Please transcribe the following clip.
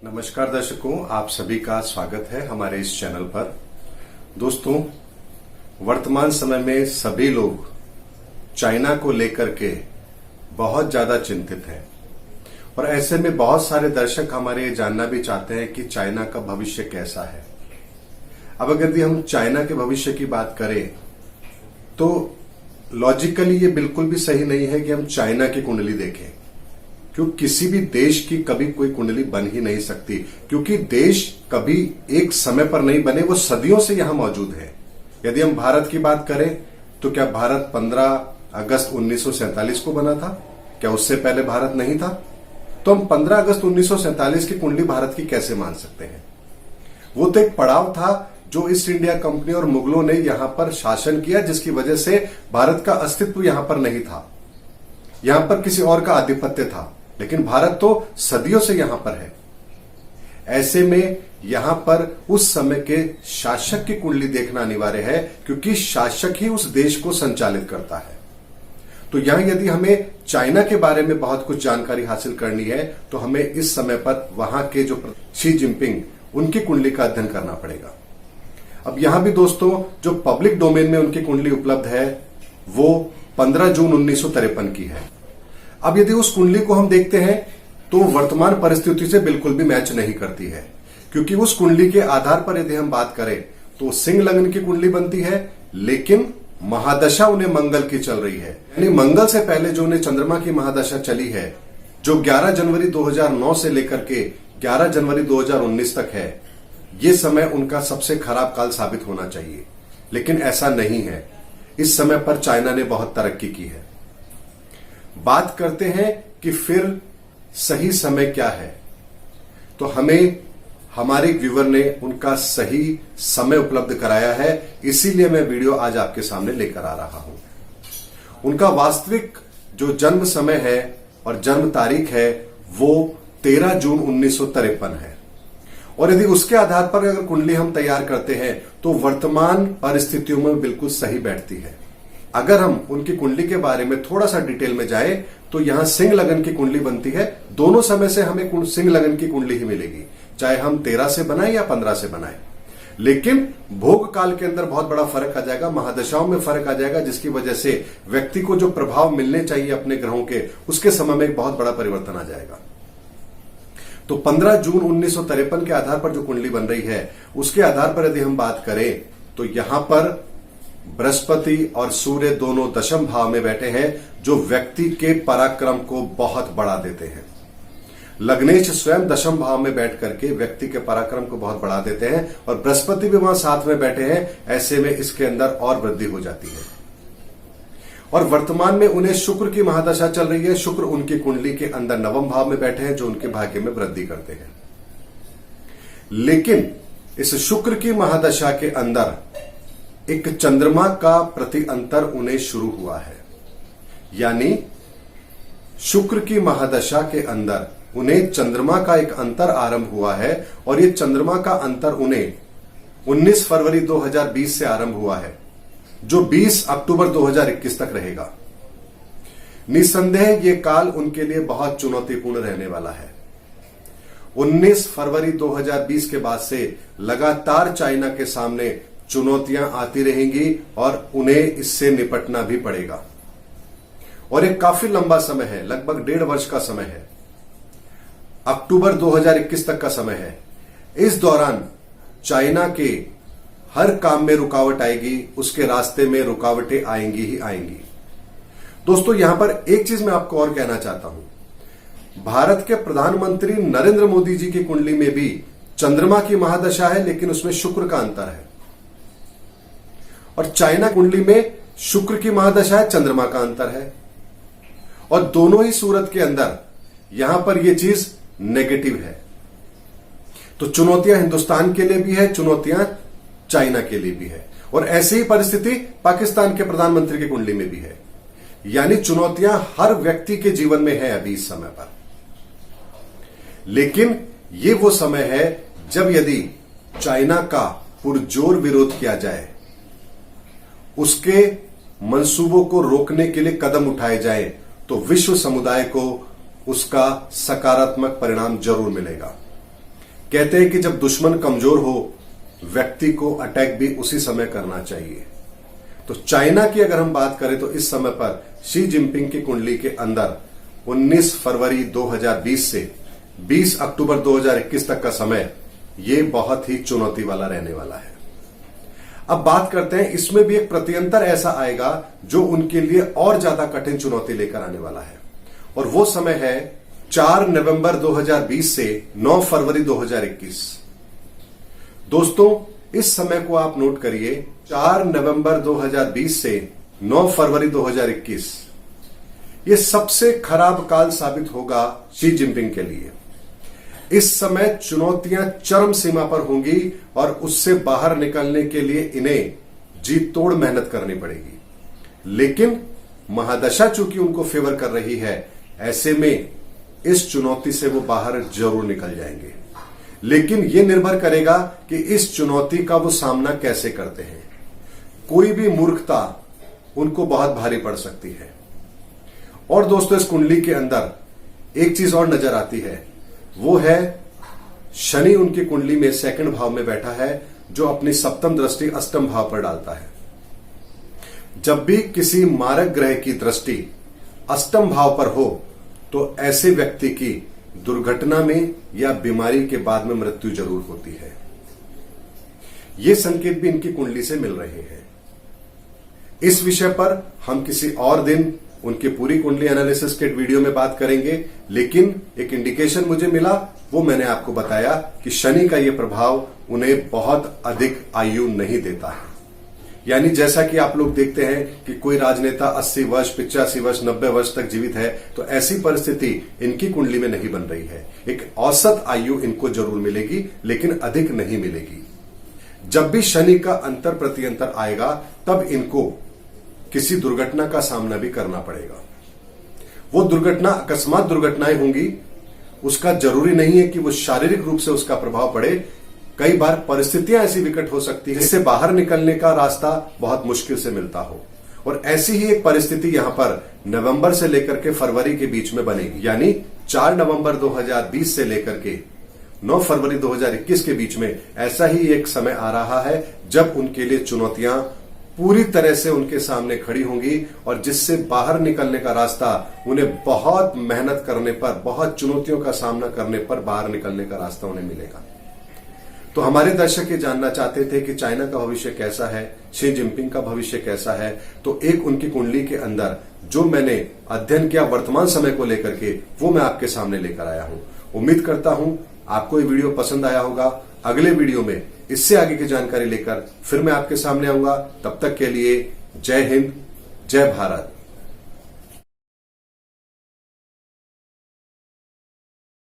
नमस्कार दर्शकों, आप सभी का स्वागत है हमारे इस चैनल पर। दोस्तों, वर्तमान समय में सभी लोग चाइना को लेकर के बहुत ज्यादा चिंतित हैं और ऐसे में बहुत सारे दर्शक हमारे ये जानना भी चाहते हैं कि चाइना का भविष्य कैसा है। अब अगर यदि हम चाइना के भविष्य की बात करें तो लॉजिकली ये बिल्कुल भी सही नहीं है कि हम चाइना की कुंडली देखें, क्योंकि किसी भी देश की कभी कोई कुंडली बन ही नहीं सकती, क्योंकि देश कभी एक समय पर नहीं बने, वो सदियों से यहां मौजूद है। यदि हम भारत की बात करें तो क्या भारत 15 अगस्त 1947 को बना था? क्या उससे पहले भारत नहीं था? तो हम 15 अगस्त 1947 की कुंडली भारत की कैसे मान सकते हैं? वो तो एक पड़ाव था जो ईस्ट इंडिया कंपनी और मुगलों ने यहां पर शासन किया, जिसकी वजह से भारत का अस्तित्व यहां पर नहीं था, यहां पर किसी और का आधिपत्य था, लेकिन भारत तो सदियों से यहां पर है। ऐसे में यहां पर उस समय के शासक की कुंडली देखना अनिवार्य है, क्योंकि शासक ही उस देश को संचालित करता है। तो यहां यदि हमें चाइना के बारे में बहुत कुछ जानकारी हासिल करनी है तो हमें इस समय पर वहां के जो शी जिनपिंग उनकी कुंडली का अध्ययन करना पड़ेगा। अब यहां भी दोस्तों जो पब्लिक डोमेन में उनकी कुंडली उपलब्ध है वो 15 जून 1953 की है। अब यदि उस कुंडली को हम देखते हैं तो वर्तमान परिस्थिति से बिल्कुल भी मैच नहीं करती है, क्योंकि उस कुंडली के आधार पर यदि हम बात करें तो सिंह लग्न की कुंडली बनती है, लेकिन महादशा उन्हें मंगल की चल रही है। यानी मंगल से पहले जो उन्हें चंद्रमा की महादशा चली है, जो 11 जनवरी 2009 से लेकर के 11 जनवरी 2019 तक है, ये समय उनका सबसे खराब काल साबित होना चाहिए, लेकिन ऐसा नहीं है। इस समय पर चाइना ने बहुत तरक्की की है। बात करते हैं कि फिर सही समय क्या है, तो हमें हमारे व्यूवर ने उनका सही समय उपलब्ध कराया है, इसीलिए मैं वीडियो आज आपके सामने लेकर आ रहा हूं। उनका वास्तविक जो जन्म समय है और जन्म तारीख है वो 13 जून 1953 है, और यदि उसके आधार पर अगर कुंडली हम तैयार करते हैं तो वर्तमान परिस्थितियों में बिल्कुल सही बैठती है। अगर हम उनकी कुंडली के बारे में थोड़ा सा डिटेल में जाएं तो यहां सिंह लगन की कुंडली बनती है। दोनों समय से हमें सिंह लगन की कुंडली ही मिलेगी, चाहे हम 13 से बनाएं या 15 से बनाएं, लेकिन भोग काल के अंदर बहुत बड़ा फर्क आ जाएगा, महादशाओं में फर्क आ जाएगा, जिसकी वजह से व्यक्ति को जो प्रभाव मिलने चाहिए अपने ग्रहों के, उसके समय में एक बहुत बड़ा परिवर्तन आ जाएगा। तो 15 जून 1953 के आधार पर जो कुंडली बन रही है उसके आधार पर यदि हम बात करें तो यहां पर बृहस्पति और सूर्य दोनों दशम भाव में बैठे हैं, जो व्यक्ति के पराक्रम को बहुत बढ़ा देते हैं। लग्नेश स्वयं दशम भाव में बैठ करके व्यक्ति के पराक्रम को बहुत बढ़ा देते हैं, और बृहस्पति भी वहां साथ में बैठे हैं। ऐसे में इसके अंदर और वृद्धि हो जाती है। और वर्तमान में उन्हें शुक्र की महादशा चल रही है। शुक्र उनकी कुंडली के अंदर नवम भाव में बैठे हैं, जो उनके भाग्य में वृद्धि करते हैं। लेकिन इस शुक्र की महादशा के अंदर एक चंद्रमा का प्रति अंतर उन्हें शुरू हुआ है। यानी शुक्र की महादशा के अंदर उन्हें चंद्रमा का एक अंतर आरंभ हुआ है, और ये चंद्रमा का अंतर उन्हें 19 फरवरी 2020 से आरंभ हुआ है, जो 20 अक्टूबर 2021 तक रहेगा। निसंदेह ये काल उनके लिए बहुत चुनौतीपूर्ण रहने वाला है। 19 फरवरी 2020 के बाद से लगातार चाइना के सामने चुनौतियां आती रहेंगी और उन्हें इससे निपटना भी पड़ेगा, और एक काफी लंबा समय है, लगभग 1.5 वर्ष का समय है। अक्टूबर 2021 तक का समय है। इस दौरान चाइना के हर काम में रुकावट आएगी, उसके रास्ते में रुकावटें आएंगी ही आएंगी। दोस्तों, यहां पर एक चीज मैं आपको और कहना चाहता हूं। भारत के प्रधानमंत्री नरेंद्र मोदी जी की कुंडली में भी चंद्रमा की महादशा है, लेकिन उसमें शुक्र का अंतर है, और चाइना कुंडली में शुक्र की महादशा है, चंद्रमा का अंतर है, और दोनों ही सूरत के अंदर यहां पर यह चीज नेगेटिव है। तो चुनौतियां हिंदुस्तान के लिए भी है, चुनौतियां चाइना के लिए भी है, और ऐसी ही परिस्थिति पाकिस्तान के प्रधानमंत्री की कुंडली में भी है। यानी चुनौतियां हर व्यक्ति के जीवन में है अभी इस समय पर। लेकिन ये वो समय है जब यदि चाइना का पुरजोर विरोध किया जाए, उसके मंसूबों को रोकने के लिए कदम उठाए जाए, तो विश्व समुदाय को उसका सकारात्मक परिणाम जरूर मिलेगा। कहते हैं कि जब दुश्मन कमजोर हो, व्यक्ति को अटैक भी उसी समय करना चाहिए। तो चाइना की अगर हम बात करें तो इस समय पर शी जिनपिंग की कुंडली के अंदर 19 फरवरी 2020 से 20 अक्टूबर 2021 तक का समय ये बहुत ही चुनौती वाला रहने वाला है। अब बात करते हैं, इसमें भी एक प्रत्यंतर ऐसा आएगा जो उनके लिए और ज्यादा कठिन चुनौती लेकर आने वाला है, और वो समय है 4 नवंबर 2020 से 9 फरवरी 2021। दोस्तों, इस समय को आप नोट करिए, 4 नवंबर 2020 से 9 फरवरी 2021 ये सबसे खराब काल साबित होगा शी जिनपिंग के लिए। इस समय चुनौतियां चरम सीमा पर होंगी और उससे बाहर निकलने के लिए इन्हें जी तोड़ मेहनत करनी पड़ेगी। लेकिन महादशा चूंकि उनको फेवर कर रही है, ऐसे में इस चुनौती से वो बाहर जरूर निकल जाएंगे। लेकिन यह निर्भर करेगा कि इस चुनौती का वो सामना कैसे करते हैं। कोई भी मूर्खता उनको बहुत भारी पड़ सकती है। और दोस्तों, इस कुंडली के अंदर एक चीज और नजर आती है, वो है शनि उनकी कुंडली में सेकंड भाव में बैठा है, जो अपनी सप्तम दृष्टि अष्टम भाव पर डालता है। जब भी किसी मारक ग्रह की दृष्टि अष्टम भाव पर हो तो ऐसे व्यक्ति की दुर्घटना में या बीमारी के बाद में मृत्यु जरूर होती है। ये संकेत भी इनकी कुंडली से मिल रहे हैं। इस विषय पर हम किसी और दिन उनकी पूरी कुंडली एनालिसिस के वीडियो में बात करेंगे, लेकिन एक इंडिकेशन मुझे मिला, वो मैंने आपको बताया कि शनि का ये प्रभाव उन्हें बहुत अधिक आयु नहीं देता है। यानी जैसा कि आप लोग देखते हैं कि कोई राजनेता 80 वर्ष, 85 वर्ष, 90 वर्ष तक जीवित है, तो ऐसी परिस्थिति इनकी कुंडली में नहीं बन रही है। एक औसत आयु इनको जरूर मिलेगी, लेकिन अधिक नहीं मिलेगी। जब भी शनि का अंतर प्रत्यंतर आएगा, तब इनको किसी दुर्घटना का सामना भी करना पड़ेगा। वो दुर्घटना अकस्मात दुर्घटनाएं होंगी, उसका जरूरी नहीं है कि वो शारीरिक रूप से उसका प्रभाव पड़े। कई बार परिस्थितियां ऐसी विकट हो सकती है जिससे बाहर निकलने का रास्ता बहुत मुश्किल से मिलता हो, और ऐसी ही एक परिस्थिति यहां पर नवंबर से लेकर के फरवरी के बीच में बनेगी। यानी 4 नवंबर 2020 से लेकर के 9 फरवरी 2021 के बीच में ऐसा ही एक समय आ रहा है जब उनके लिए चुनौतियां पूरी तरह से उनके सामने खड़ी होंगी, और जिससे बाहर निकलने का रास्ता उन्हें बहुत मेहनत करने पर, बहुत चुनौतियों का सामना करने पर बाहर निकलने का रास्ता उन्हें मिलेगा। तो हमारे दर्शक ये जानना चाहते थे कि चाइना का भविष्य कैसा है, शी जिनपिंग का भविष्य कैसा है। तो एक उनकी कुंडली के अंदर जो मैंने अध्ययन किया वर्तमान समय को लेकर के, वो मैं आपके सामने लेकर आया हूं। उम्मीद करता हूं आपको ये वीडियो पसंद आया होगा। अगले वीडियो में इससे आगे की जानकारी लेकर फिर मैं आपके सामने आऊंगा। तब तक के लिए जय हिंद, जय भारत।